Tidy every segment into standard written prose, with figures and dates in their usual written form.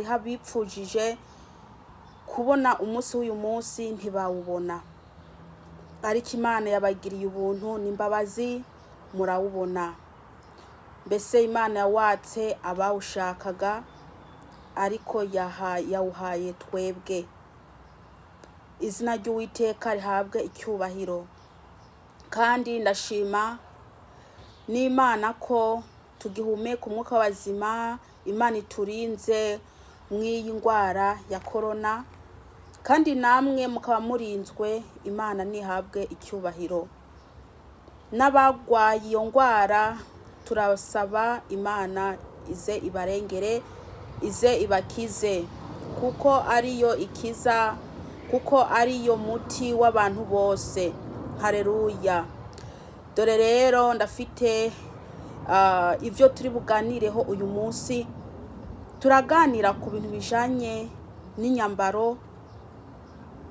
habipfujije kubona umunsi w'uyu munsi ntibawubona, ariko Imana yabagiriye ubuntu n'imbabazi murawubona. Mbese Imana yawatse abawushakaga, ariko yawuhaye twebwe. Izina ry'Uwiteka rihabwe icyubahiro. Kandi ndashima n'Imana ko tugihumeka umwuka w'abazima, Imana iturinze mw'iyi ndwara ya corona, kandi namwe mukaba murinzwe. Imana nihabwe icyubahiro. N'abagwaye iyo ndwara turasaba Imana ize ibarengere, ize ibakize, kuko ariyo ikiza, kuko ariyo muti w'abantu bose. Haleluya. Dore rero ndafite ivyo turi buganireho uyu munsi. Turaganira ku bintu bijanye n'inyambaro,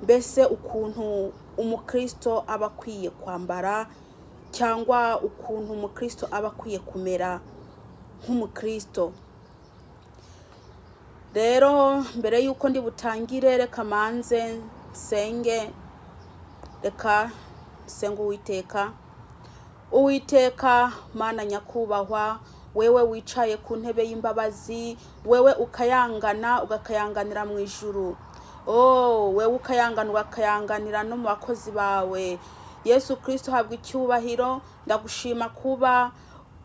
mbese ukuntu umukristo aba akwiye kwambara, cyangwa ukuntu umukristo aba akwiye kumera nk'umukristo. Rero mbere yuko ndi butangire, reka manze senge. Reka senga Uwiteka. Uwiteka Mana nyakubahwa, wewe wicaye ku ntebe y'imbabazi, wewe ukayangana ugakayanganira mu ijuru. Wewe ukayangana ugakayanganira no mu bakozi bawe. Yesu Kristo habwa icyubahiro. Ndagushima kuba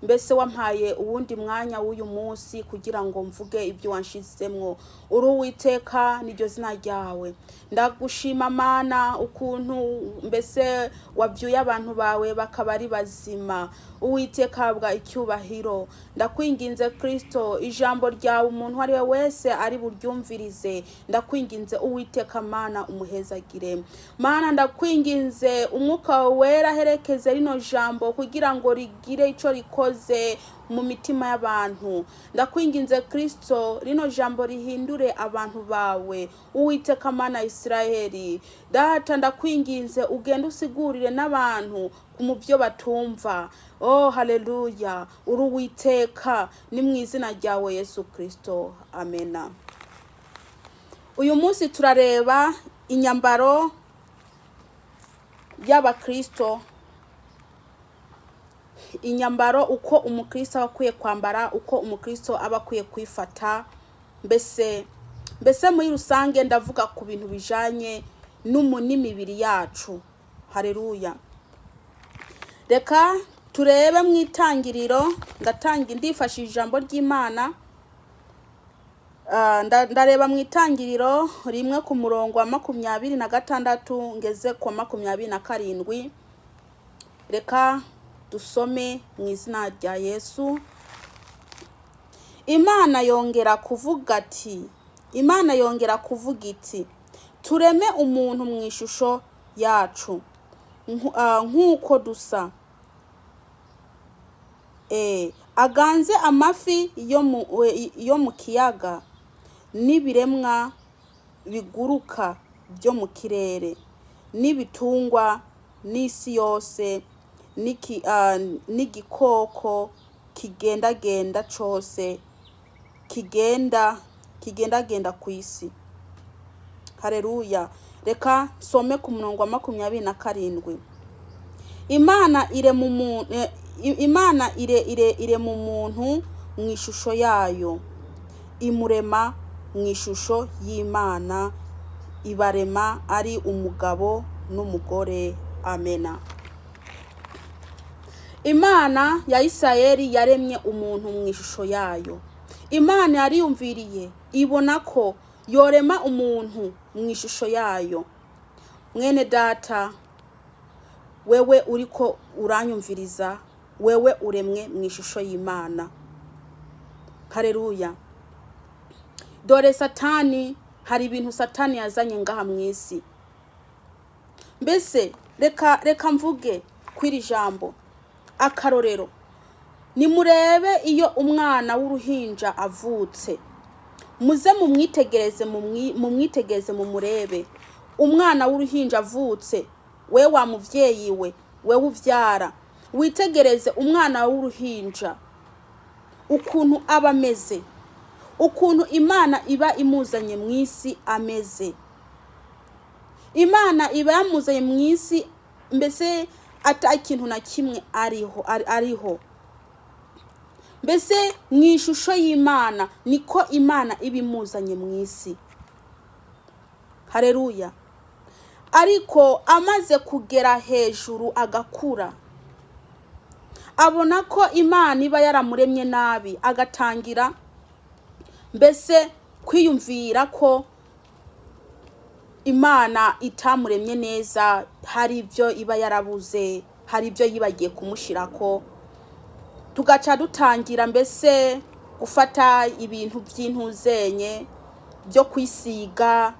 mbese wampaye uwundi mwanya w'uyu munsi kugira ngo mvuge ibyo wanshizemwo. Uri Uwiteka niryo zina ryawe. Ndagushima Mana ukuntu mbese wavyuye abantu bawe bakaba ari bazima. Uwiteka habwa icyubahiro. Ndakwinginze Kristo, ijambo ryawe umuntu ari we wese ari buryumvirize. Ndakwinginze Uwiteka Mana umuhezagire. Mana ndakwinginze umwuka wera herekeze rino jambo kugira ngo rigire ico rikoze mu mitima y'abantu. Ndakwinginze Kristo, rino jambo rihindure abantu bawe. Uwiteka Mana Israeli, data ndakwinginze ugende usigurire n'abantu mu byo batumva. Haleluya. Uri Uwiteka, ni mu izina ryawe Yesu Kristo. Amena. Uyu munsi turareba inyambaro y'abakristo. Inyambaro uko umukristo aba akwiye kwambara, uko umukristo aba akwiye kwifata. Mbese muri rusange ndavuga ku bintu bijanye n'imibiri yacu. Haleluya. Reka turebe mu itangiriro. Ndifashishije ijambo ry'Imana. Ndareba mu itangiriro rimwe ku murongo wa 26 ngeze ku 27. Reka dusome mu izina rya Yesu. Imana yongera kuvuga iti, tureme umuntu mu ishusho yacu, nk'uko dusa. Aganze amafi yo mu kiyaga, n'ibiremwa biguruka byo mu kirere, n'ibitungwa, n'isi yose, n'igikoko kigendagenda cyose kigendagenda ku isi. Haleluya. Reka some ku murongo wa 27. Imana ire mu muntu mu ishusho yayo, imurema mu ishusho y'Imana, ibarema ari umugabo n'umugore. Amena. Imana ya Isirayeli yaremye umuntu mu ishusho yayo. Imana yariyumviriye ibona ko yorema umuntu mu ishusho yayo. Mwene data, wewe uriko uranyumviriza, wewe uremwe mu ishusho y'Imana. Haleluya. Dore Satani, hari ibintu Satani yazanye ngaha mu isi. Mbese reka mvuge kwiri jambo. Akarorero, nimurebe iyo umwana w'uruhinja avutse, muze mumwitegereze mumurebe. Umwana w'uruhinja avutse, we wa muvyeyi we uvyara, witegereze umwana w'uruhinja ukuntu aba ameze. ukuntu Imana iba imuzanye mu isi ameze. Imana iba yamuzanye mu isi mbese ata ikintu na kimwe ariho. Mbese mu ishusho y'Imana niko Imana iba imuzanye mu isi. Haleluya. Ariko amaze kugera hejuru agakura, abona ko Imana iba yaramuremye nabi, agatangira mbese kwiyumvira ko Imana itamuremye neza, hari ibyo iba yarabuze, hari ibyo yibagiye kumushirako. Tugaca dutangira mbese gufata ibintu by'intuzenye byo kwisiga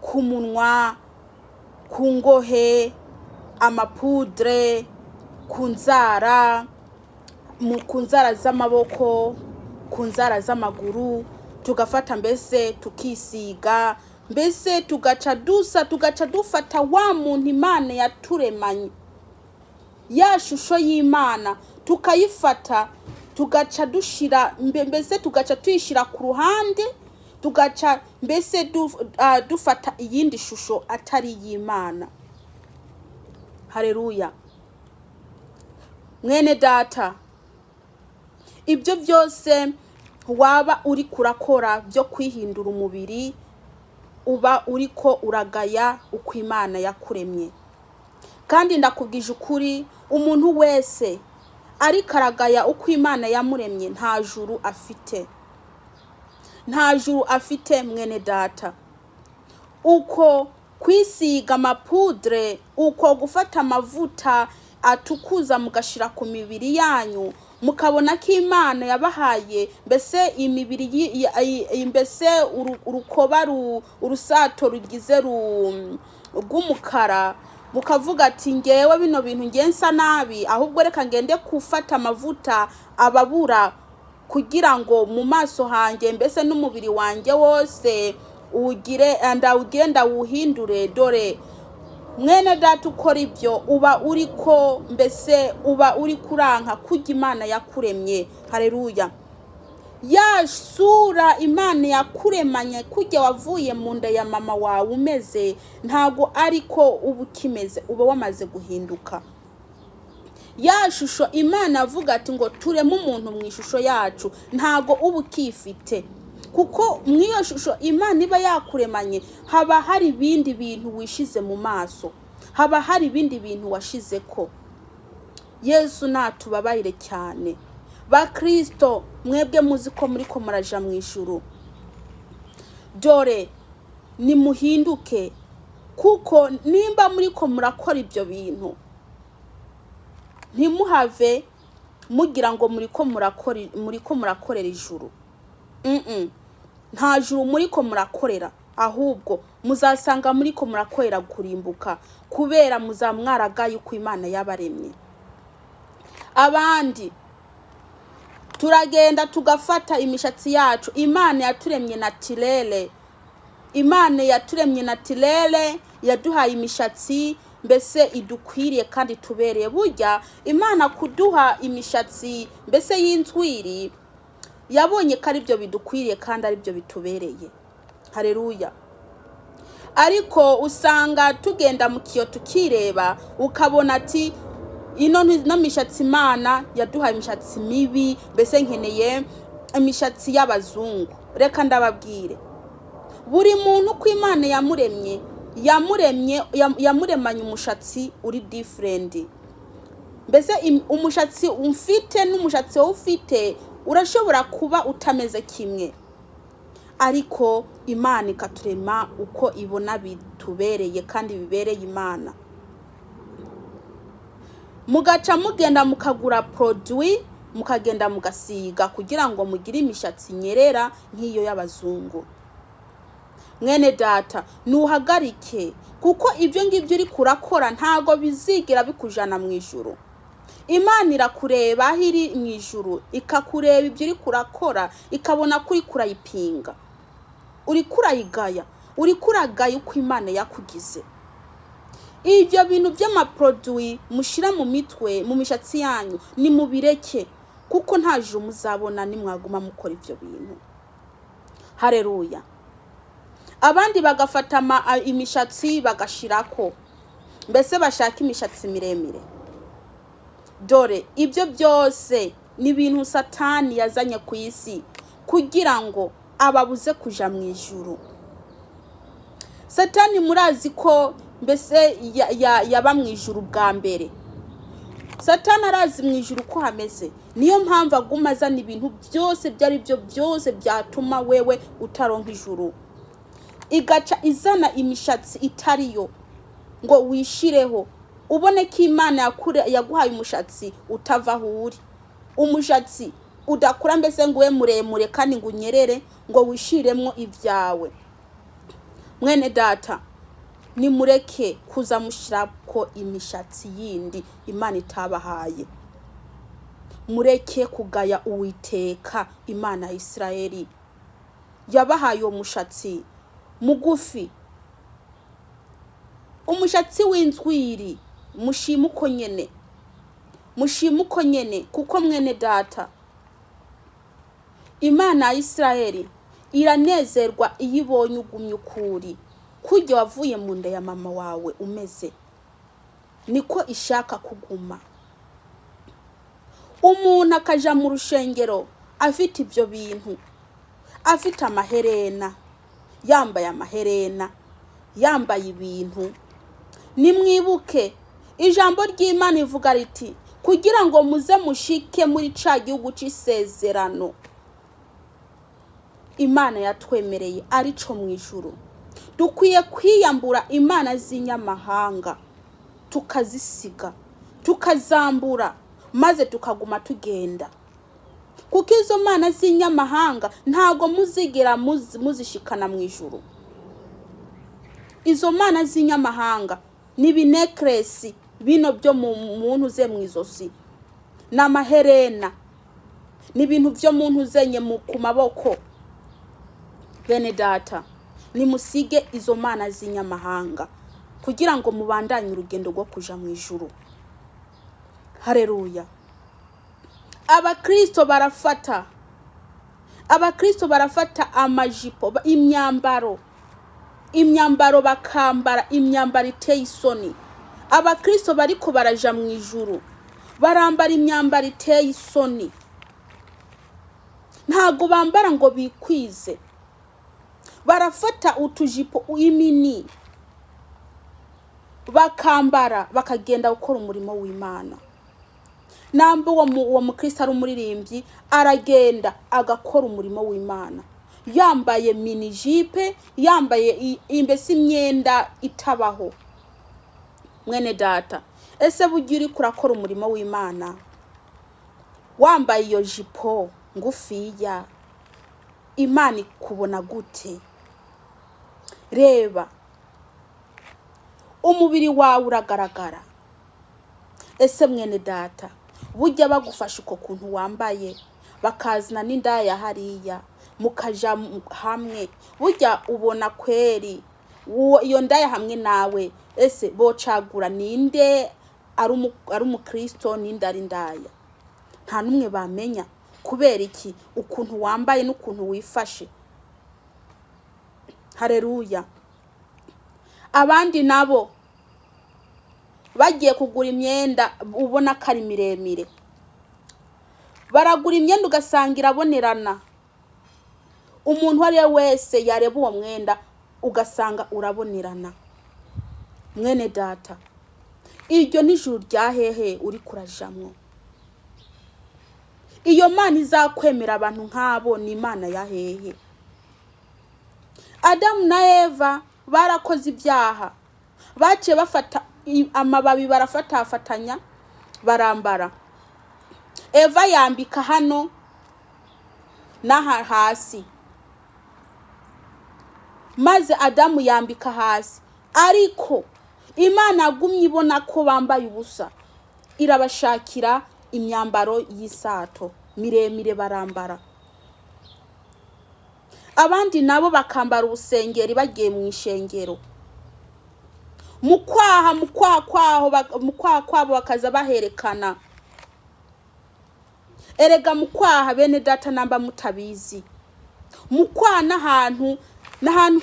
ku munwa, ku ngohe, amapudre, ku nzara z'amaboko, ku nzara z'amaguru, tugafata mbese tukisiga, mbese tugaca dufata wa muntu Imana yaturemanye, ya shusho y'Imana tukayifata, tugaca dushira mbese tugaca tuyishira ku ruhande, tugaca mbese dufata iyindi shusho atari y'Imana. Haleluya. Mwene data, ibyo byose waba uri kurakora byo kwihindura umubiri, uba uriko uragaya uko Imana yakuremye. Kandi ndakubwije ukuri, umuntu wese ariko aragaya uko Imana yamuremye nta juru afite. Nta juru afite mwene data. Uko kwisiga amapudre, uko gufata amavuta atukuza mugashira ku mibiri yanyu, mukabona ko Imana yabahaye mbese imibiri mbese urukoba urusato rugize rw'umukara, mukavuga ati ngewe bino bintu ngensa nabi, ahubwo reka ngende kufata amavuta ababura kugira ngo mu maso hanjye mbese n'umubiri wanjye wose ndawugenda wuhindure. Dore mwene data, ukora ibyo uba uriko mbese uba uri kuranka kujya Imana yakuremye. Haleluya. Ya sura Imana yakuremanye kujya wavuye mu nda ya mama wawe umeze, ntago ariko uba ukimeze, uba wamaze guhinduka. Ya shusho Imana avuga ati ngo tureme umuntu mu ishusho yacu, ntago uba ukifite, kuko mwiyo shusho Imana iba yakuremanye haba hari ibindi bintu wishize mu maso, haba hari ibindi bintu washize ko. Yesu natubabarire cyane. Ba Kristo, mwebwe muzi ko muri ko muraja mu ijuru, dore nimuhinduke, kuko nimba muri ko murakora ibyo bintu, ntimuhave mugira ngo muri ko murakorera ijuru. Nta juru muri ko murakorera, ahubwo muzasanga muri ko murakorera kurimbuka, kubera muzamwaragaye uko Imana yabaremye. Abandi turagenda tugafata imishatsi yacu. Imana yaturemye natirere, Imana yaturemye natirere, yaduhaye imishatsi mbese idukwiriye kandi tubereye. Burya Imana kuduha imishatsi mbese y'inzwiri, yabonye ko ari byo bidukwiriye kandi ari byo bitubereye. Haleluya. Ariko usanga tugenda mu kiyo tukireba, ukabona ati ino mishatsi Imana yaduhaye imishatsi mibi, mbese nkeneye imishatsi y'abazungu. Reka ndababwire, buri muntu uko Imana yamuremanye umushatsi uri different. Mbese umushatsi umfite n'umushatsi wowe ufite urashobora kuba utameze kimwe, ariko Imana ikaturema uko ibona bitubereye kandi bibereye Imana. Mugaca mugenda mukagura produit, mukagenda mugasiga kugira ngo mugire imishatsi nyerera nk'iyo y'abazungu. Mwene data, nuhagarike, kuko ibyo ngibyo uri kurakora ntago bizigira bikujana mu ijuru. Imana irakureba aho iri mu ijuru, ikakureba ibyo uri kurakora, ikabona kuri kurayipinga, uri kurayigaya, uri kuragaya uko Imana yakugize. Ibyo bintu by'amaproduit mushira mu mitwe, mu mishatsi yanyu, ni mubireke, kuko nta juru muzabona nimwaguma mukora ibyo bintu. Haleluya. Abandi bagafata imishatsi bagashirako, mbese bashaka imishatsi miremire. Dore ibyo byose ni ibintu Satani yazanye ku isi kugira ngo ababuze kuja mu ijuru. Satani murazi ko mbese yaba mu ijuru bwa mbere. Satani arazi mu ijuru ko hameze, niyo mpamvu aguma azana ibintu byose byari byo byose byatuma wewe utaronka ijuru. Igaca izana imishatsi itariyo ngo wishireho, ubone ko Imana yaguhaye umushatsi utava aho uri, umushatsi udakura mbese ngo we muremure kandi ngo unyerere ngo wishiremo ibyawe. Mwene data, nimureke kuza mushirako imishatsi yindi Imana itabahaye. Mureke kugaya Uwiteka Imana ya Isirayeli yabahaye uwo mushatsi mugufi, umushatsi w'inzwiri. Mushimuko nyene, kuko mwene data, Imana ya Isirayeli iranezerwa iyo ibonye ugumye ukuri. Kujya wavuye mu nda ya mama wawe umeze, niko ishaka kuguma. Umuntu akaja mu rushengero afite ibyo bintu, afite amaherena, yambaye amaherena, yambaye ibintu. Nimwibuke ijambo ry'Imana ivuga riti kugira ngo muze mushike muri ca gihugu c'isezerano Imana yatwemereye arico mu ijuru. Dukwiye kwiyambura imana z'inyamahanga, tukazisiga, tukazambura, maze tukaguma tugenda. Kuko izo mana z'inyamahanga ntago muzigera muzishikana mu ijuru. Izo mana z'inyamahanga ni bineklesi bino byo muntu ze mu izosi, n'amaherena, ni ibintu byo muntu zenye ku maboko. Bene data, nimusige izo mana z'inyamahanga kugira ngo mubandanye urugendo rwo kuja mu ijuru. Haleluya. Abakristo barafata amajipo, imyambaro bakambara imyambaro iteye isoni. Abakristo bariko baraja mu ijuru barambara imyambaro iteye isoni, ntago bambara ngo bikwize. Barafata utujipo imini bakambara bakagenda gukora umurimo w'Imana. Nambo uwo mukristo ari umuririmbyi aragenda agakora umurimo w'Imana, yambaye mini jipe, yambaye imbesi imyenda itabaho. Mwene data, ese bugira kurakora umurimo w'Imana wambaye iyo jipo ngufiya, Imana ikubona gute? Reba, umubiri wawe uragaragara. Ese mwene data, bujya bagufasha uko kuntu wambaye, bakazana n'indaya hariya mukaja hamwe, bujya ubona kweri iyo ndaya hamwe nawe, ese bocagura ninde ari umukristo ninde ari indaya? Nta numwe bamenya. Kubera iki? Ukuntu wambaye n'ukuntu wifashe. Haleluya. Abandi nabo bagiye kugura imyenda ubona ko ari miremire, baragura imyenda ugasanga irabonerana. Umuntu wari wese yareba uwo mwenda ugasanga urabonerana. Mwene data, iryo n'ijuru rya hehe uri kurajamwo? Iyo mana izakwemera abantu nk'abo ni Imana ya hehe? Adamu na Eva barakoze ibyaha, baciye bafata amababi barafatanya barambara. Eva yambika hano n'aha hasi, maze Adamu yambika hasi. Ariko Imana agumye ibona ko bambaye ubusa, irabashakira imyambaro y'isato miremire barambara. Abandi nabo bakambara ubusengeri bagiye mu ishengero, mukwaha kwabo bakaza baherekana. Erega mukwaha bene data namba mutabizi, mukwaha n'ahantu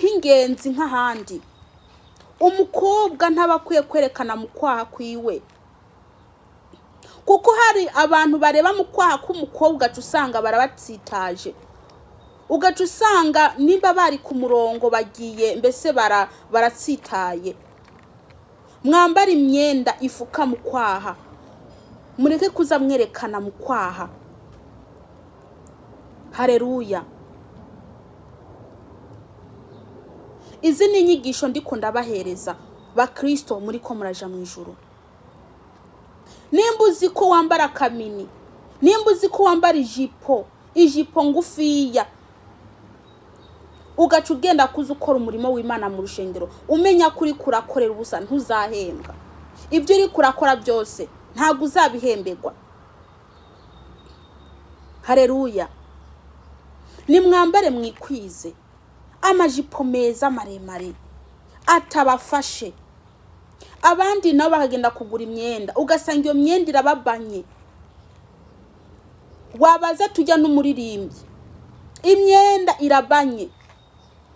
h'ingenzi nk'ahandi. Umukobwa ntabakwiye kwerekana mukwaha kwiwe, kuko hari abantu bareba mukwaha k'umukobwa usanga barabatsitaje, ugaca usanga nimba bari ku murongo bagiye mbese baratsitaye. Mwambara imyenda ifuka mukwaha, mureke kuza mwerekana mukwaha. Haleluya. Izi ni inyigisho ndiko ndabahereza bakristo muri ko muraja mu ijuru. Nimba uzi ko wambara kamini, nimba uzi ko wambara ijipo ngufiya, ugaca ugenda kuza ukora umurimo w'Imana mu rushengero, umenya kuri kurakorera ubusa ntuzahembwa. Ibyo uri kurakora byose ntabwo uzabihemberwa. Haleluya. Nimwambare mwikwize amajipo meza maremare atabafashe. Abandi nabo bakagenda kugura imyenda, ugasanga iyo myenda irababanye. Wabaza tujya n'umuririmbyi, imyenda irabanye,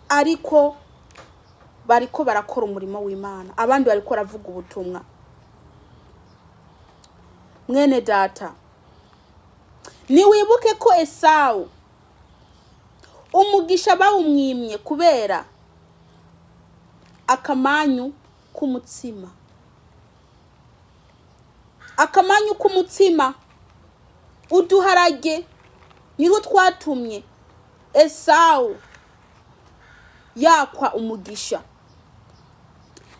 ariko bariko barakora umurimo w'Imana, abandi bariko baravuga ubutumwa. Mwene data, niwibuke ko Esawu umugisha bawumwimye kubera akamanyu k'umutsima. Akamanyu k'umutsima, uduharage niho twatumye Esawu yakwa umugisha.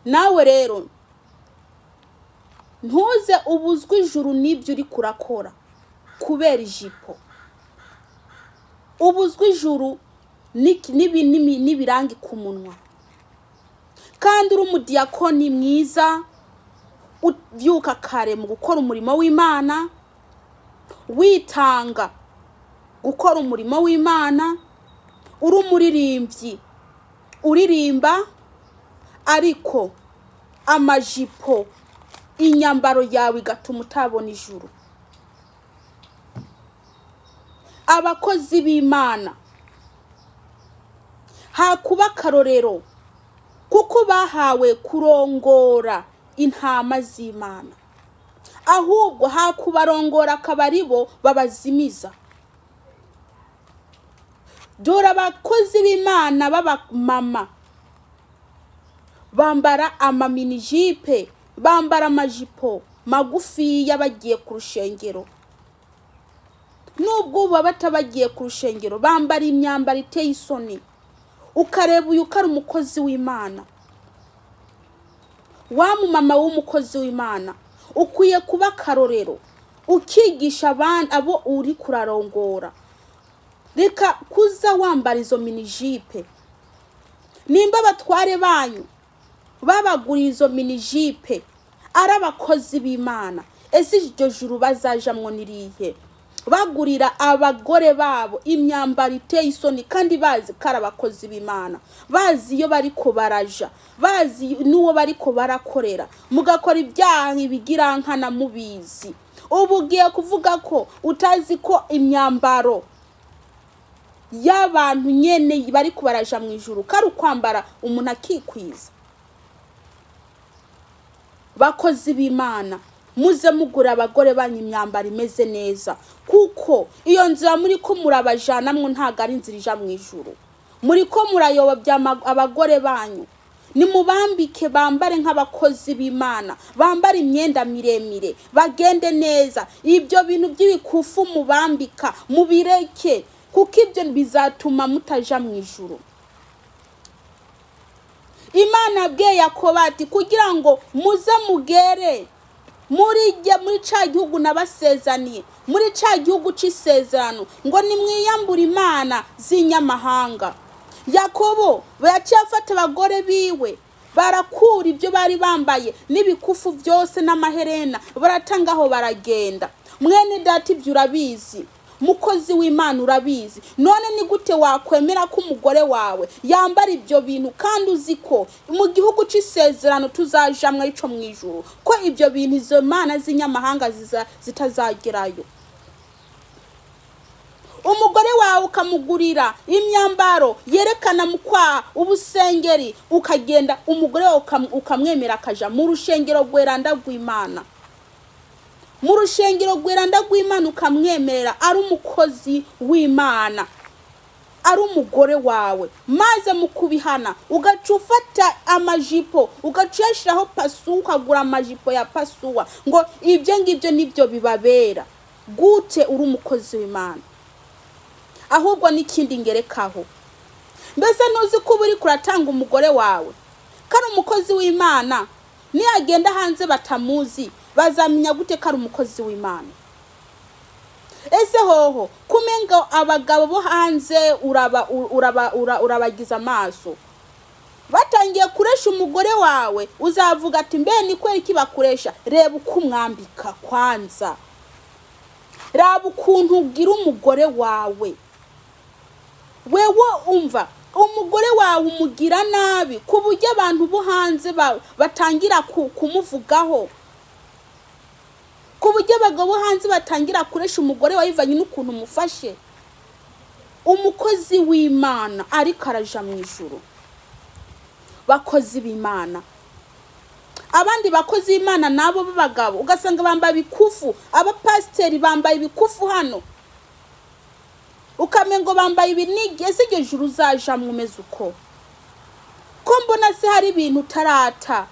Nawe rero ntuze ubuzwe ijuru n'ibyo uri kurakora kubera ijipo. Ubuzwe ijuru n'ibirangi ku munwa. Kandi uri umudiyakoni mwiza, ubyuka kare mu gukora umurimo w'Imana, witanga gukora umurimo w'Imana, uri umuririmbyi uririmba, ariko amajipo inyambaro yawe igatuma utabona ijuru. Abakozi b'Imana hakuba karorero, kuko bahawe kurongora intama z'Imana, ahubwo hakubarongora akabaribo babazimiza. Dore abakozi b'Imana b'abamama bambara amaminijipe, bambara amajipo magufi yabagiye ku rushengero. Nubwo baba batabagiye ku rushengero, bambara imyambaro iteye isoni. Ukareba uyu kari umukozi w'Imana. Wa mumama w'umukozi w'Imana ukwiye kuba karorero, ukigisha abandi abo uri kurarongora. Reka kuza wambara izo minijipe. Nimba abatware banyu babagurira izo minijipe ari abakozi b'Imana, ese iryo juru bazajamwo nirihe? Bagurira abagore babo imyambaro iteye isoni, kandi bazi kari abakozi b'Imana, bazi iyo bariko baraja, bazi n'uwo bariko barakorera, mugakora ibyaha bigira nkana mubizi. Ubu ugiye kuvuga ko utazi ko imyambaro y'abantu nyene bariko baraja mu ijuru kari kwambara umuntu akikwiza. Bakozi b'Imana, muze mugura abagore banyu imyambaro imeze neza, kuko iyo nzira muri ko murabajanamwe ntago ari inzira ija mu ijuru. Muri ko murayobya abagore banyu, nimubambike bambare nk'abakozi b'Imana, bambare imyenda miremire, bagende neza. Ibyo bintu by'ibikufu mubambika mubireke, kuko ibyo bizatuma mutaja mu ijuru. Imana yabwiye Yakobo ati kugira ngo muze mugere muri ca gihugu nabasezaniye, muri ca gihugu c'isezerano, ngo nimwiyambure imana z'inyamahanga. Yakobo yaciye afata abagore biwe, barakura ibyo bari bambaye n'ibikufu byose n'amaherena, baratangaho baragenda. Mwene data, ibyo urabizi, mukozi w'Imana urabizi. None ni gute wakwemera ko umugore wawe yambara ibyo bintu, kandi uzi ko mu gihugu c'isezerano tuzajamwe ico mu ijuru, ko ibyo bintu izo mana z'inyamahanga zitazagerayo? umugore wawe ukamugurira imyambaro yerekana mukwa ubusengeri, ukagenda umugore wawe ukamwemera akaja mu rushengero rweranda rw'Imana, mu rushengero rweranda rw'Imana ukamwemerera ari umukozi w'Imana, ari umugore wawe, maze mukubihana ugaca ufata amajipo ugacishiraho pasu, ukagura amajipo ya pasuwa ngo ibyo ngibyo nibyo bibabera. Gute uri umukozi w'Imana? Ahubwo n'ikindi ngerekaho, mbese nuzi ko uri kuratanga umugore wawe kari umukozi w'Imana, niyagenda hanze batamuzi bazamenya gute kari umukozi w'Imana? Ese hoho kumenga abagabo bo hanze urabagiza amaso, batangiye kuresha umugore wawe uzavuga ati mbe ni kweri kibakuresha? Reba uko umwambika kwanza, raba ukuntu ugira umugore wawe. Wewe umva umugore wawe umugira nabi ku buryo abantu bo hanze batangira kumuvugaho, ku buryo abagabo hanze batangira kuresha umugore wayivanye n'ukuntu umufashe. Umukozi w'Imana ariko araja mu ijuru. Bakozi b'Imana, abandi bakozi b'Imana nabo b'abagabo ugasanga bambaye ibikufu, abapasiteri bambaye ibikufu hano, ukamengo bambaye ibinigi. Ese iryo juru uzaja mwumeze uko? Ko mbona se hari ibintu utarata,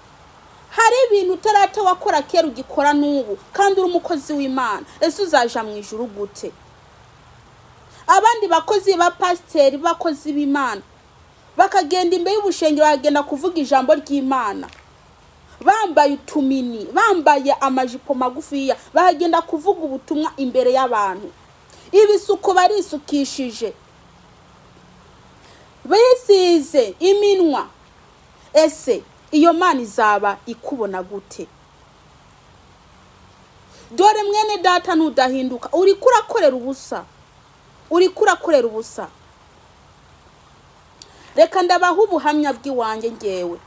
hari ibintu utarata wakora kera ugikora n'ubu kandi uri umukozi w'Imana. Ese uzaja mu ijuru gute? Abandi bakozi ba pasiteri, bakozi b'Imana bakagenda imbere y'ubushengero, bagenda kuvuga ijambo ry'Imana bambaye utumini, bambaye amajipo magufiya, bagenda kuvuga ubutumwa imbere y'abantu. Ibisuko barisukishije, bisize iminwa. Ese iyo Mana izaba ikubona gute? Dore mwene data nudahinduka uri kurakorera ubusa, uri kurakorera ubusa. Reka ndabaho ubuhamya bw'iwanjye ngewe.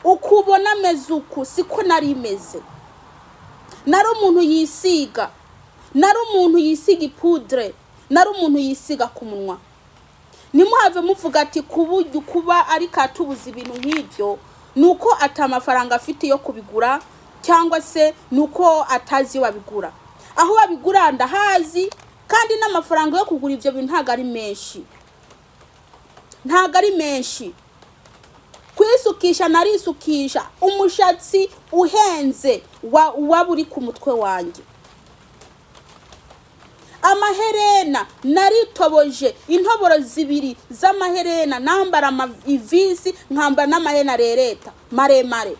Ukubona mezuku siko nari meze. Nari umuntu yisiga, nari umuntu yisiga ipudre, nari umuntu yisiga ku munwa. Nimuhave muvuga ati kuba ari katubuza ibintu nk'ibyo nuko atamafaranga afite yo kubigura, cyangwa se nuko atazi wabigura. Aho wabigura ndahazi, kandi n'amafaranga yo kugura ibyo bintu ntago ari menshi, ntago ari menshi. Kwisukisha narisukisha umushatsi uhenze waburi ku mutwe wanjye. Amaherena naritoboje intoboro zibiri z'amaherena, nambara ivisi nkambara n'amaherena rereta maremare.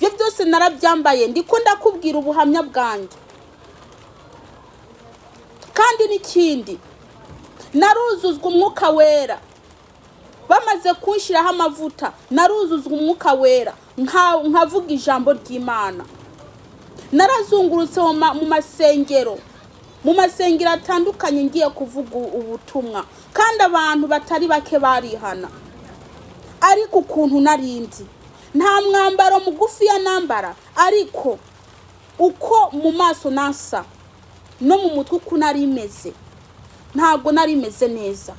Ibyo byose narabyambaye, ndiko ndakubwira ubuhamya bwanjye. Kandi n'ikindi, naruzuzwa umwuka wera. Bamaze kunshiraho amavuta naruzuzwa umwuka wera, nkavuga ijambo ry'Imana. Narazungurutse mu masengero, mu masengero atandukanye ngiye kuvuga ubutumwa, kandi abantu batari bake barihana. Ariko ukuntu narindi, nta mwambaro mugufi ya nambara, ariko uko mu maso nasa no mu mutwe uko nari meze, ntago nari meze neza.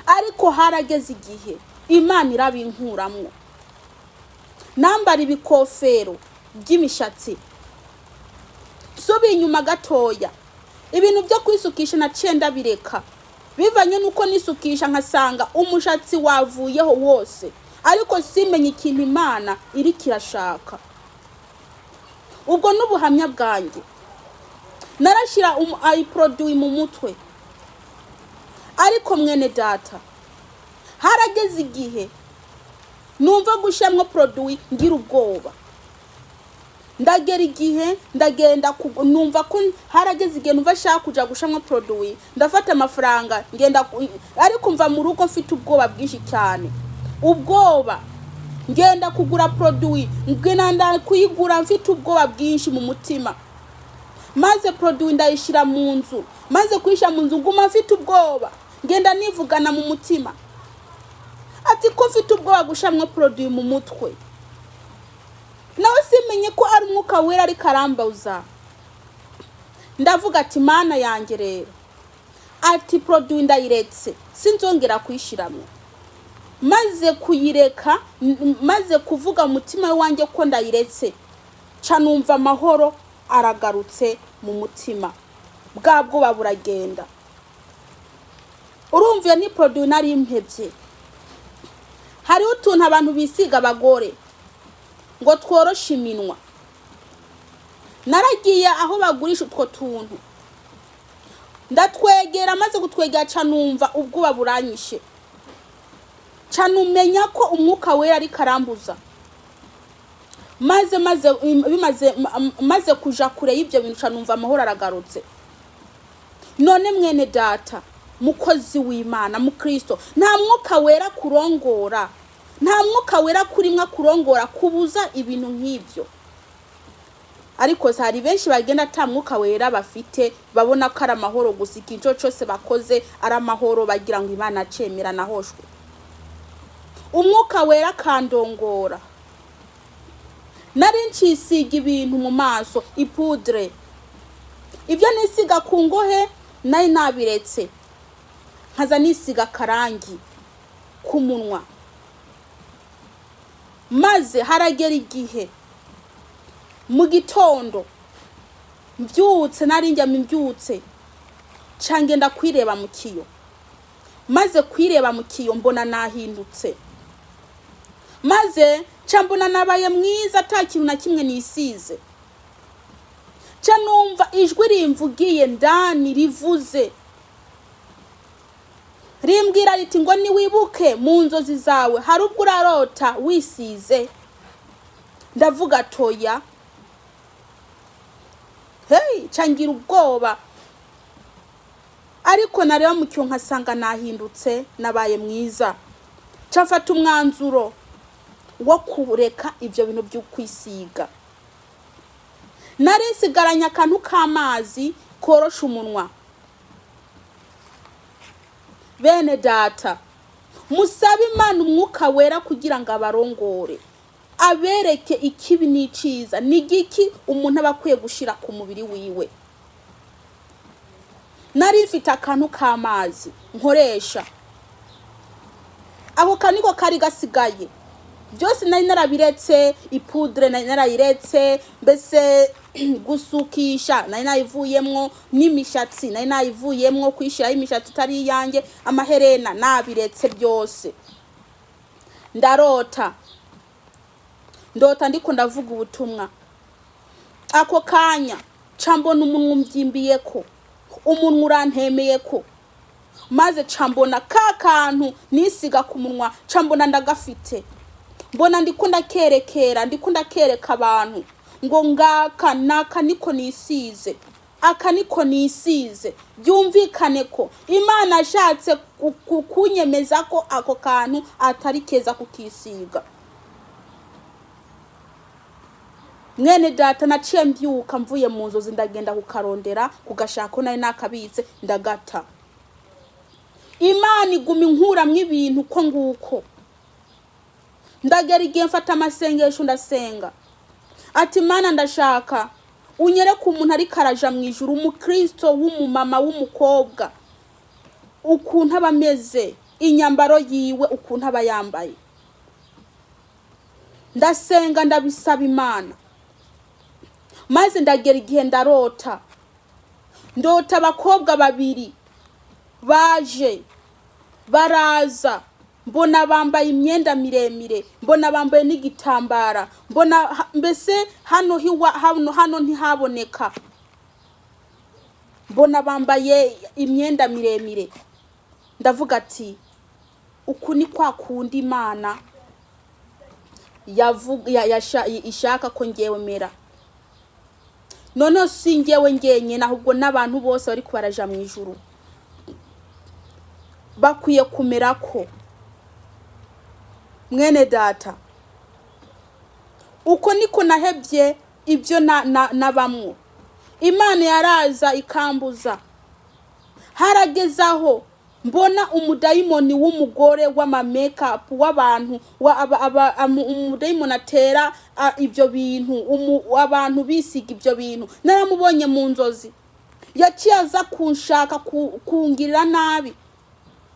Ariko harageze igihe Imana irabinkuramwo, nambara ibikofero by'imishatsi. Sobi inyuma gatoya, ibintu byo kwisukisha naciye ndabireka, bivanye nuko nisukisha nkasanga umushatsi wavuyeho wose, ariko simenye ikintu Imana iri kirashaka. Ubwo n'ubuhamya bwanjye, narashira produit mu mutwe. Ariko mwene data, harageze igihe numva gushyamwo produit ngira ubwoba. Ndagera igihe ndagenda numva ko harageze igihe numva shaka kuja gushamwa produit, ndafata amafaranga ngenda, ariko mva mu rugo mfite ubwoba bwinshi cyane. Ubwoba ngenda kugura produit, ngenda kuyigura mfite ubwoba bwinshi mu mutima. Maze produit ndayishira mu nzu, maze kuyisha mu nzu nguma mfite ubwoba, ngenda nivugana mu mutima ati ko mfite ubwoba gushamwa produit mu mutwe. Nawe simenye ko ari umwuka wera ari karambauza. Ndavuga ati Mana yanjye rero, ati produit ndayiretse sinzongera kuyishiramwe. Maze kuyireka, maze kuvuga mutima wanjye ko ndayiretse, ca numva amahoro aragarutse mu mutima, bwa bwoba buragenda. Urumva ni produit nari impevye. Hari utuntu abantu bisiga abagore ngo tworoshe iminwa. Naragiye aho bagurisha utwo tuntu, ndatwegera, maze gutwegera ca numva ubwoba buranyishe, ca numenya ko umwuka wera ari karambuza. Maze kuja kure y'ibyo bintu, ca numva amahoro aragarutse. None mwene data, mukozi w'Imana, mukristo, nta mwuka wera kurongora, nta mwuka wera kurimwa kurongora kubuza ibintu nk'ibyo. Ariko hari benshi bagenda ata mwuka wera bafite, babona ko ari amahoro gusa, ikintu cyose bakoze ari amahoro, bagira ngo Imana acemera nahoshwe. Umwuka wera kandongora. Nari ncisiga ibintu mu maso, ipudre. Ibyo nisiga ku ngohe nari nabiretse, nkaza nisiga karangi ku munwa. Maze haragera igihe mu gitondo mbyutse, nari njya mbyutse, cangenda kwireba mu kiyo. Maze kwireba mu kiyo mbona nahindutse. Maze cambona nabaye mwiza, ata kintu na kimwe nisize. Ca numva ijwi rimvugiye ndani rivuze, rimbwira riti ngo niwibuke mu nzozi zawe hari ubwo urarota wisize. Ndavuga toya. Cangira ubwoba. Ariko nareba mu cyo nkasanga nahindutse, nabaye mwiza. Cafata umwanzuro wo kureka ibyo bintu byo kwisiga. Narisigaranya akantu k'amazi korosha umunwa. Bene data, musabe Imana umwuka wera kugira ngo abarongore, abereke ikibi n'iciza, n'igiki umuntu aba akwiye gushira ku mubiri wiwe. Nari mfite akantu k'amazi nkoresha, ako kaniko kari gasigaye. Byose nari narabiretse, ipudre nari narayiretse, mbese gusukisha nari nayivuyemwo, n'imishatsi nari nayivuyemwo, kwishira imishatsi itari yanjye, amaherena nabiretse byose. Ndota ndiko ndavuga ubutumwa. Ako kanya cambona umunwa umby'imbiyeko, umunwa urantemeyeko. Maze cambona ka kantu nisiga ku munwa, cambona ndagafite. Mbona ndikunda kereka abantu ngo ngaka naka niko nisize, aka niko nisize. Byumvikane ko Imana ashatse kunyemeza ko ako kantu atari keza kukisiga. Mwene data, naciye mbyuka mvuye mu nzozi, ndagenda kukarondera, kugashaka nari nakabitse, ndagata. Imana iguma inkuramwo ibintu ko nguko. Ndagera igihe mfata amasengesho ndasenga, ati Mana ndashaka unyereke umuntu ari karaja mu ijuru, umukristo w'umumama w'umukobwa, ukuntu aba ameze, inyambaro yiwe ukuntu aba yambaye. Ndasenga ndabisaba Imana. Maze ndagera igihe ndota abakobwa babiri baje baraza, mbona bambaye imyenda miremire, mbona bambaye n'igitambara, mbona mbese hano ntihaboneka, mbona bambaye imyenda miremire. Ndavuga ati uku ni kwa kundi Imana ishaka ko ngewe mera. None si ngewe ngenye, ahubwo n'abantu bose bari kubaraja mu ijuru bakwiye kumera ko. Mwene data, uko niko nahebye ibyo nabamwo. Imana yaraza ikambuza. Haragezaho mbona umudayimoni w'umugore w'ama makeup w'abantu, umudayimoni atera ibyo bintu, abantu bisiga ibyo bintu. Naramubonye mu nzozi. yaciyaza kunshaka kungirira nabi,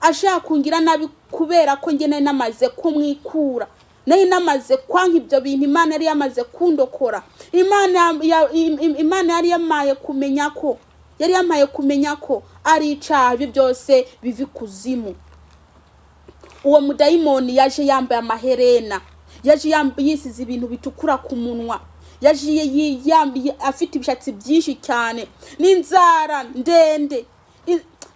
ashaka kungira nabi kubera ko nge namaze kumwikura, namaze kwanka ibyo bintu Imana yari yamaze kundokora. Imana yari yamaye kumenya ko ari icaha byose bivi kuzimu. Uwo mudayimoni yaje yambaye amaherena, yaje yisize ibintu bitukura ku munwa, yaje afite ibishatsi byinshi cyane n'inzara ndende.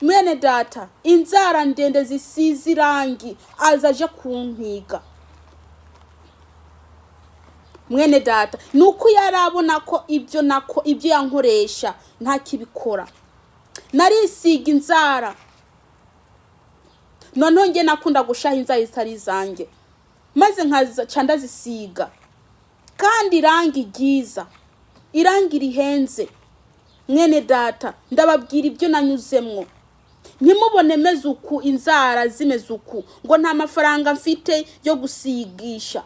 Mwene data, inzara ndende zisize irangi azaje kunkiga. Mwene data, nuko yarabona ko ibyo yankoresha nta kibikora. Narisiga inzara, noneho nge nakunda gushaha inzara zitari zanjye, maze nkaca ndazisiga, kandi irangi ryiza, irangi rihenze. Mwene data, ndababwira ibyo nanyuzemwo. Ntimubone meze uku, inzara zimeze uku, ngo nta mafaranga mfite yo gusigisha.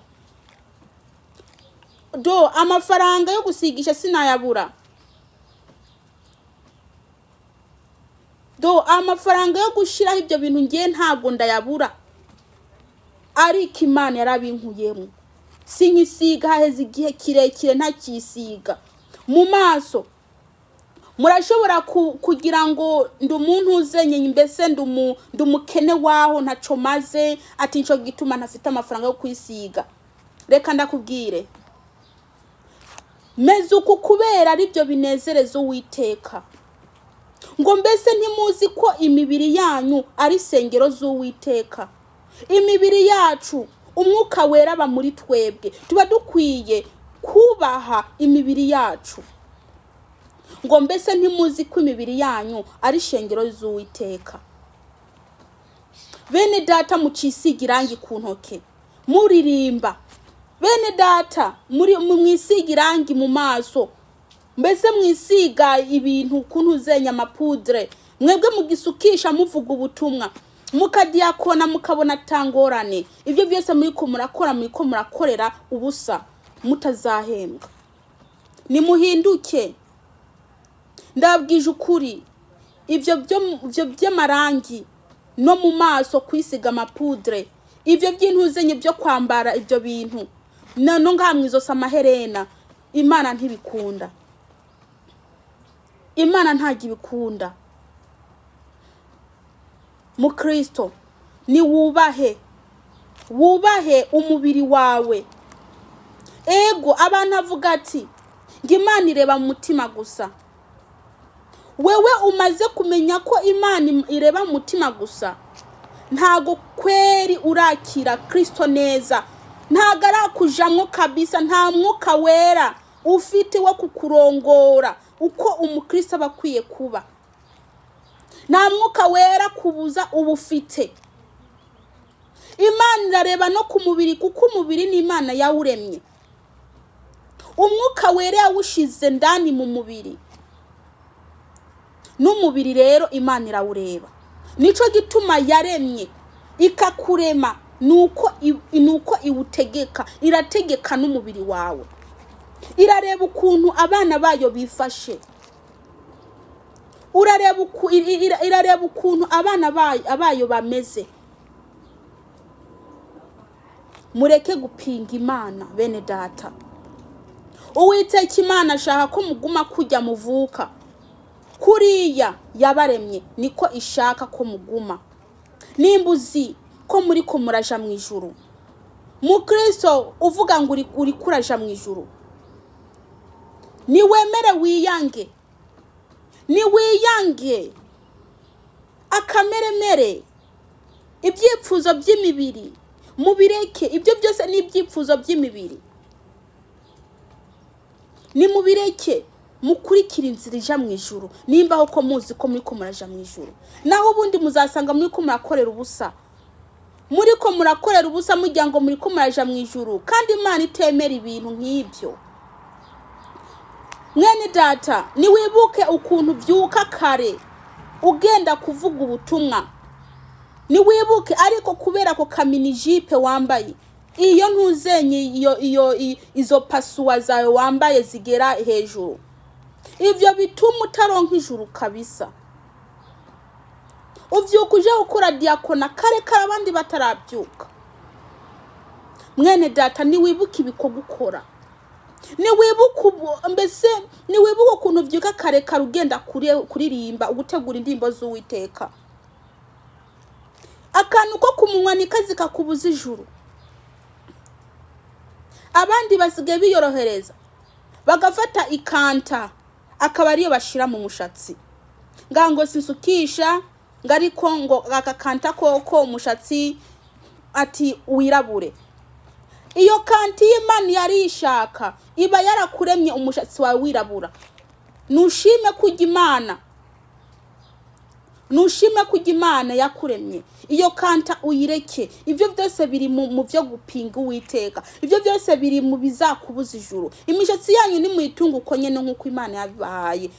Amafaranga yo gusigisha sinayabura. Amafaranga yo gushiraho ibyo bintu ngiye ntago ndayabura. Ariko Imana yarabinkuyemo. Sinkisiga haheze igihe kirekire ntakisiga. Mu maso murashobora kugira ngo ndi umuntu uzenye, mbese ndi umukene waho ntaco maze, ati nco gituma ntafite amafaranga yo kwisiga. Reka ndakubwire, meze uku kubera ari byo binezereza Uwiteka. Ngo mbese ntimuzi ko imibiri yanyu ari sengero z'Uwiteka? Imibiri yacu Umwuka Wera aba muri twebwe, tuba dukwiye kubaha imibiri yacu. Ngo mbese ntimuzi ko imibiri yanyu ari shengero z'Uwiteka? Bene data, mucisiga irangi ku ntoke, muririmba. Bene data, mwisiga irangi mu maso, mbese mwisiga ibintu kuntu zenya amapudre, mwebwe mugisukisha muvuga ubutumwa, mukadiyakona mukabona tangorane. Ibyo byose muriko murakorera ubusa, mutazahembwa. Nimuhinduke. Ndabwije ukuri, ibyo by'amarangi no mu maso kwisiga amapudre, ibyo by'intuzenye byo kwambara ibyo bintu, no ngamwizosa amaherena, Imana ntibikunda. Imana ntagibikunda. Mukristo, ni wubahe umubiri wawe. Ego abantu avuga ati ngo Imana ireba mu mutima gusa. Wewe umaze kumenya ko Imana ireba mu mutima gusa, ntago kweri urakira Kristo neza, ntago arakujamwo kabisa. Nta Mwuka Wera ufite wo kukurongora uko umukristo aba akwiye kuba. Nta Mwuka Wera kubuza ubufite. Imana irareba no ku mubiri, kuko umubiri ni Imana yawuremye. Umwuka Wera yawushize ndani mu mubiri, n'umubiri rero Imana irawureba. Nico gituma yaremye ikakurema, nuko iwutegeka, irategeka n'umubiri wawe. Irareba ukuntu abana bayo bifashe, irareba ukuntu abana bayo bameze. Mureke gupinga Imana bene data. Uwiteka Imana ashaka ko muguma kujya muvuka kuriya yabaremye, niko ishaka ko muguma. Nimbuzi ko muri ko muraja mu ijuru. Mukristo uvuga ngo uri kuraja mu ijuru, ni wemere wiyange, akameremere. Ibyipfuzo by'imibiri mubireke. Ibyo byose ni ibyipfuzo by'imibiri, ni mubireke, mukurikira inzira ija mu ijuru. Nimbaho ko muzi ko muri ko muraja mu ijuru, naho ubundi muzasanga muri ko murakorera ubusa. Muri ko murakorera ubusa mujya ngo muri ko muraja mu ijuru, kandi Imana itemera ibintu nk'ibyo. Mwene data, ni wibuke ukuntu byuka kare ugenda kuvuga ubutumwa. Ni wibuke, ariko kubera ko kamini jipe wambaye, iyo ntuzenye izo pasuwa zawe wambaye zigera hejuru, Ivyo bituma utaronka ijuru kabisa. Uvyuka uje gukora diakona kare abandi batarabyuka. Mwene data ni wibuka ibikorwa ukora. Ni wibuka mbese ni wibuka ukuntu vyuka kare ugenda kuririmba ugutegura indirimbo z'Uwiteka. Akantu ko kumunwa ni kazi kakubuza ijuru. Abandi basigaye biyorohereza bagafata ikanta akaba ariyo bashira mu mushatsi. Ngango sinsukisha ngariko ngo akakanta koko umushatsi ati wirabure. Iyo kanti y'Imana yarishaka iba yarakuremye umushatsi wawe wirabura. Nushime kujya Imana. Nushime kujya Imana yakuremye. Iyo kanta uyireke. Ivyo byose biri mu byo gupinga Uwiteka. Ivyo byose biri mu bizakubuza ijuru. Imishatsi yanyu ni muyitunga uko nyene nkuko Imana yabibahaye.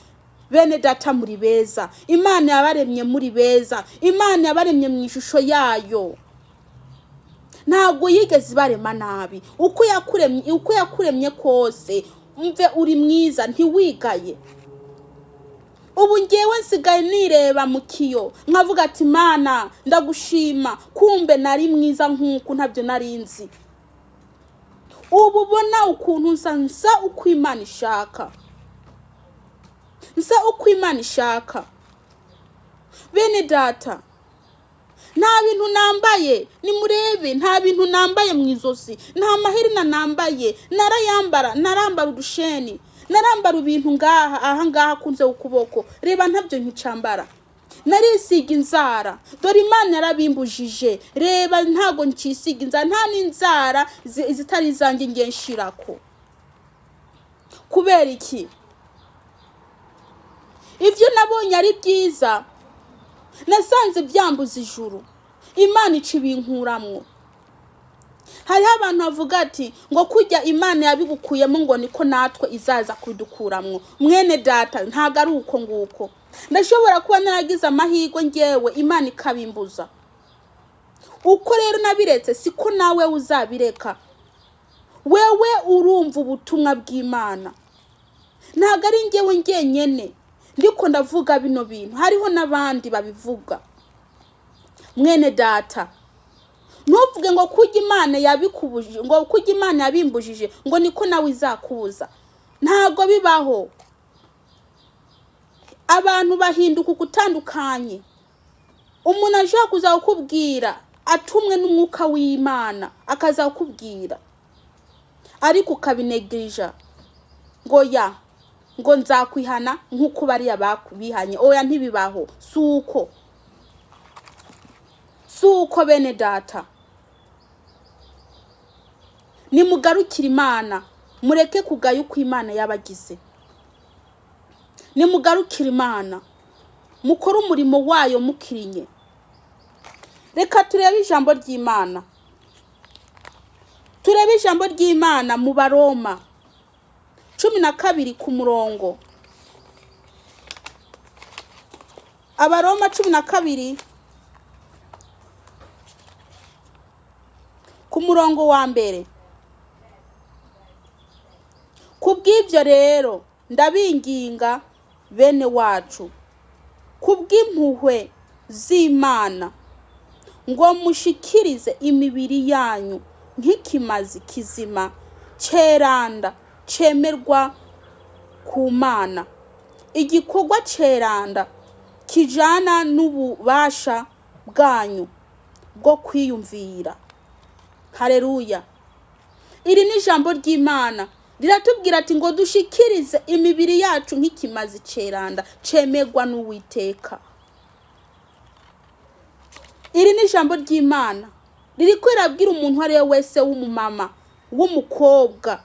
Bene data muri beza. Imana yabaremye muri beza. Imana yabaremye mu ishusho yayo. Ntago yigeze barema nabi. Uko yakuremye kose umve uri mwiza ntiwigaye. Ubu ngewe nsigaye nireba mu kiyo nkavuga ati Mana ndagushima kumbe nari mwiza nkuko ntabyo narinzi. Ubu bona ukuntu nsa uko Imana ishaka. Nsa uko Imana ishaka. Bene data nta bintu nambaye ni murebe nta bintu nambaye mu izosi nta maherena nambaye narambara udusheni narambara ibintu ngaha kunze ukuboko reba ntabyo nkicambara narisiga inzara dore Imana yarabimbujije reba ntago nkisiga inzara nta n'inzara zitari zanjye ngenshirako kubera iki ivyo nabonye ari byiza nasanze byambuza ijuru Imana icibinkuramwo. Hari abantu bavuga ati ngo kujya Imana yabigukuyemo ngo niko natwe izaza kudukuramwo. Mwene data ntago ari uko nguko. Ndashobora kuba naragize amahirwe ngewe Imana ikabimbuza. Uko rero nabiretse siko nawe uzabireka. Wewe urumva ubutumwa bw'Imana. Ntago ari ngewe ngenyene ndiko ndavuga bino bintu hariho nabandi babivuga. Mwene data ntuvuge ngo kujya Imana yabikubujije ngo kujya Imana yabimbujije ngo niko nawe izakubuza. Ntago bibaho. Abantu bahinduka gutandukanye. Umuntu aje kuza kukubwira atumwe n'umwuka w'Imana akaza kukubwira ariko ukabinegirija ngo nzakwihana nkuko bari abakubihanye. Oya ntibibaho. Suko bene data. Nimugarukira Imana mureke kugaya uko Imana yabagize. Nimugarukira Imana mukora umurimo wayo mukirinye. Reka turebe ijambo ry'Imana. Turebe ijambo ry'Imana mu Baroma 12 ku murongo. Abaroma 12 ku murongo wa mbere. Kubw'ibyo rero ndabinginga bene wacu kubw'impuhwe z'Imana ngo mushikirize imibiri yanyu nk'ikimazi kizima ceranda cemerwa ku Mana, igikorwa ceranda kijana n'ububasha bwanyu bwo kwiyumvira. Haleluya. Iri ni ijambo ry'Imana riratubwira ati ngo dushikirize imibiri yacu nk'ikimazi ceranda cemerwa n'Uwiteka. Iri ni ijambo ry'Imana riri kwirabwira umuntu ari wese w'umumama w'umukobwa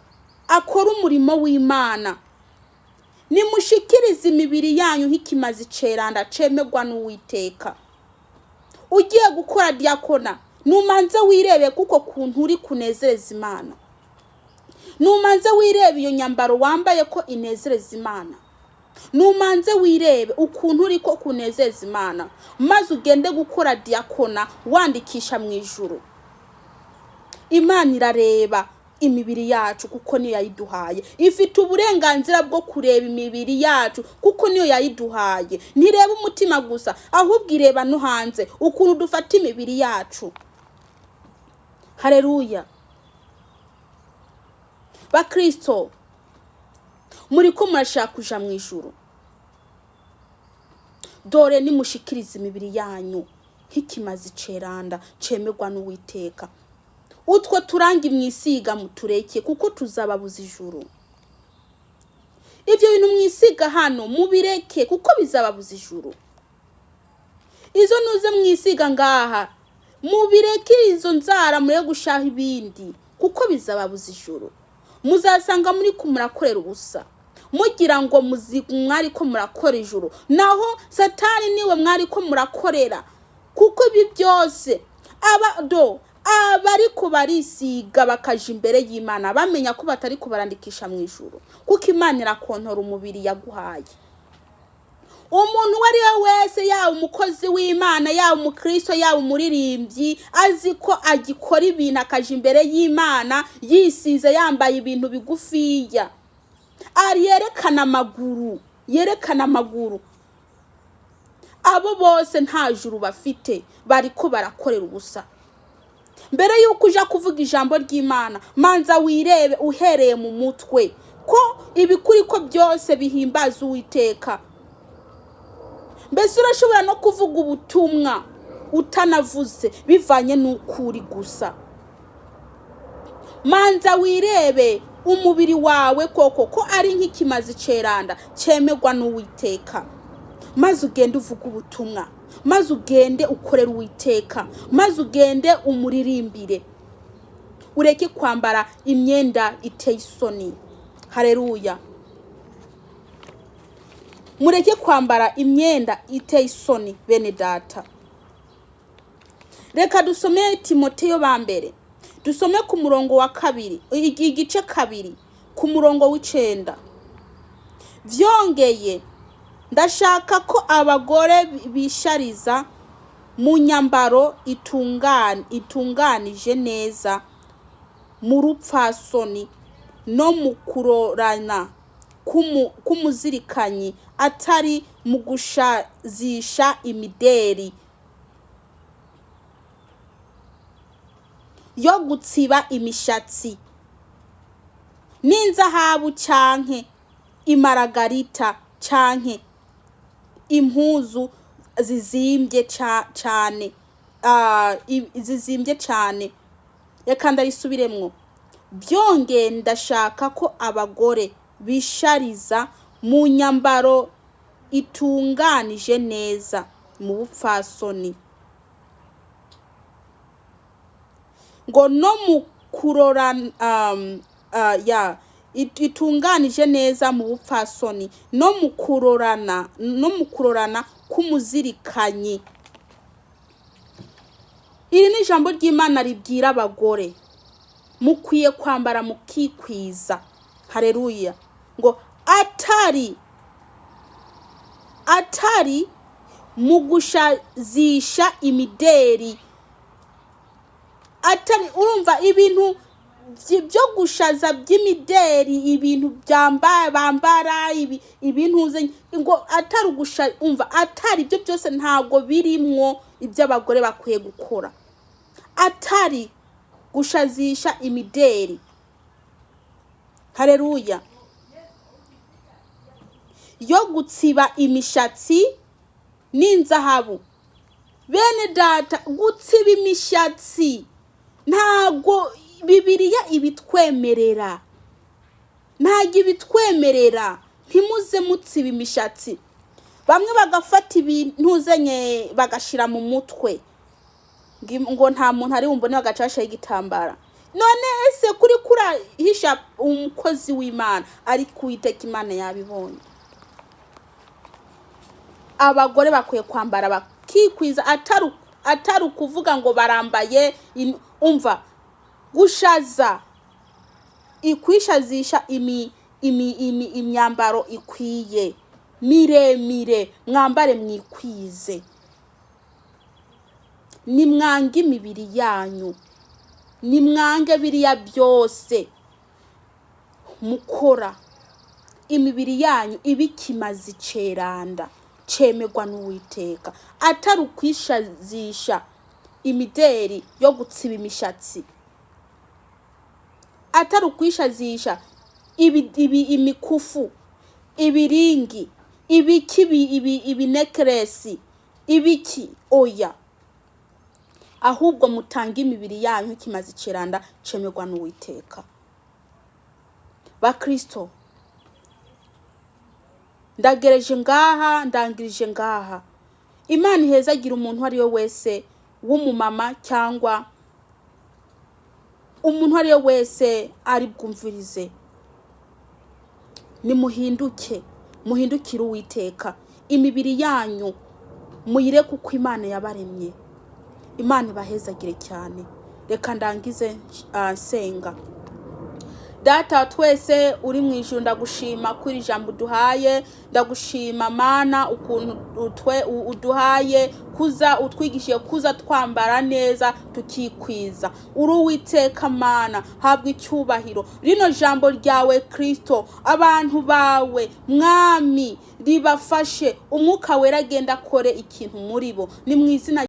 akora umurimo w'Imana. Nimushikirize imibiri yanyu nk'ikimazi ceranda cemerwa n'Uwiteka. Ugiye gukora diakona numanze wirebe kuko kuntu uri kunezereza Imana. Numanze wirebe iyo nyambaro wambaye ko inezereza Imana. Numanze wirebe ukuntu uri ko kunezeza Imana maze ugende gukora diakona wandikisha mu ijuru. Imana irareba imibiri yacu kuko niyo yayiduhaye. Ifite uburenganzira bwo kureba imibiri yacu kuko niyo yayiduhaye. Ntireba umutima gusa ahubwo ireba no hanze ukuntu dufata imibiri yacu. Haleluya. Bakristo, muri ko murashaka kuja mu ijuru, dore nimushikiriza imibiri yanyu nk'ikimazi ceranda cemerwa n'Uwiteka. Utwo turangi mwisiga mutureke kuko tuzababuza ijuru. Ivyo bintu mwisiga hano mubireke kuko bizababuza ijuru. Izo nuze mwisiga ngaha mubireke, izo nzara mure gushaha ibindi kuko bizababuza ijuru. Muzasanga muri kumurakorera ubusa mugira ngo mwari ko murakora ijuru, naho Satani niwe mwari ko murakorera. Kuko ibi byose abari ko barisiga bakaje imbere y'Imana bamenya ko batari kubarandikisha mu ijuru, kuko Imana irakontora umubiri yaguhaye. Umuntu wari wese, ya umukozi w'Imana, ya umukristo, ya umuririmbyi, azi ko agikora ibintu akaje imbere y'Imana yisize yambaye ibintu bigufiya, yerekana amaguru, abo bose nta juru bafite, bariko barakorera ubusa. Mbere yuko uja kuvuga ijambo ry'Imana, manza wirebe uhereye mu mutwe ko ibikuri ko byose bihimbaza Uwiteka. Mbese urashobora no kuvuga ubutumwa utanavuze bivanye n'ukuri gusa. Manza wirebe umubiri wawe koko ko ari nk'ikimazi ceranda cemerwa n'Uwiteka, maze ugende uvuga ubutumwa, maze ugende ukorera Uwiteka, maze ugende umuririmbire. Ureke kwambara imyenda iteye isoni. Haleluya. Mureke kwambara imyenda iteye isoni bene data. Reka dusome Timoteyo ba mbere, dusome ku murongo wa 2, igice 2 ku murongo w'9. Vyongeye ndashaka ko abagore bishariza mu nyambaro itunganije neza, mu rupfasoni no mu kurorana kumuzirikanyi, atari mu gushazisha imideri yo gutsiba imishatsi n'inzahabu cyanke imaragarita cyanke impuzu zizimbye cyane. Reka ndarisubiremwo. Byongeye ndashaka ko abagore bishariza mu nyambaro itunganije neza, mu bupfasoni ngo no mu kurorana itunganije neza mu bupfasoni no mu kurorana kumuzirikanyi. Iri ni ijambo ry'Imana ribwira abagore mukwiye kwambara mukikwiza. Haleluya. Ngo atari mu gushazisha imideri. Atari, urumva ibintu byo gushaza by'imideri, ibintu bambara ibintu ngo atari umva, atari ibyo byose ntago birimwo ibyo abagore bakwiye gukora. Atari gushazisha imideri. Haleluya. Yo gutsiba imishatsi n'inzahabu. Bene data, gutsiba imishatsi ntago Bibiliya ibitwemerera. Ntago ibitwemerera. Ntimuze mutsiba imishatsi. Bamwe bagafata ibintu zenye bagashira mu mutwe ngo nta muntu ari bumbone bagacasha igitambara. None ese kuri kurahisha umukozi w'Imana, ari Uwiteka Imana yabibonye. Abagore bakwiye kwambara bakikwiza, atari ukuvuga ngo barambaye umva gushaza, ikwishazisha imyambaro ikwiye miremire. Mwambare mwikwize, nimwange imibiri yanyu. nimwange biriya byose mukora, imibiri yanyu ibikimazi ceranda cemegwa n'Uwiteka, atari ukwishazisha imideri yo gutsiba imishatsi, atari ukwishazisha imikufu, ibiringi, ibinekeresi, ibiki, oya. Ahubwo mutanga imibiri yanyu ikimazi ceranda cemegwa n'Uwiteka. Bakristo, ndagereje ngaha, ndangirije ngaha. Imana ihezagira umuntu ari we wese w'umumama cyangwa umuntu ari we wese ari bwumvirize. Nimuhinduke, muhindukire Uwiteka, imibiri yanyu muyire kuko Imana yabaremye. Imana ibahezagire cyane. Reka ndangize senga. Data twese uri mu ijuru, ndagushima kuri ijambo duhaye, ndagushima Mana ukuntu uduhaye kuza utwigishiye kuza twambara neza tukikwiza. Uri Uwiteka Mana, habwa icyubahiro. Rino jambo ryawe Kristo, abantu bawe Mwami ribafashe, Umwuka Wera agenda akore ikintu muri bo, ni mu izina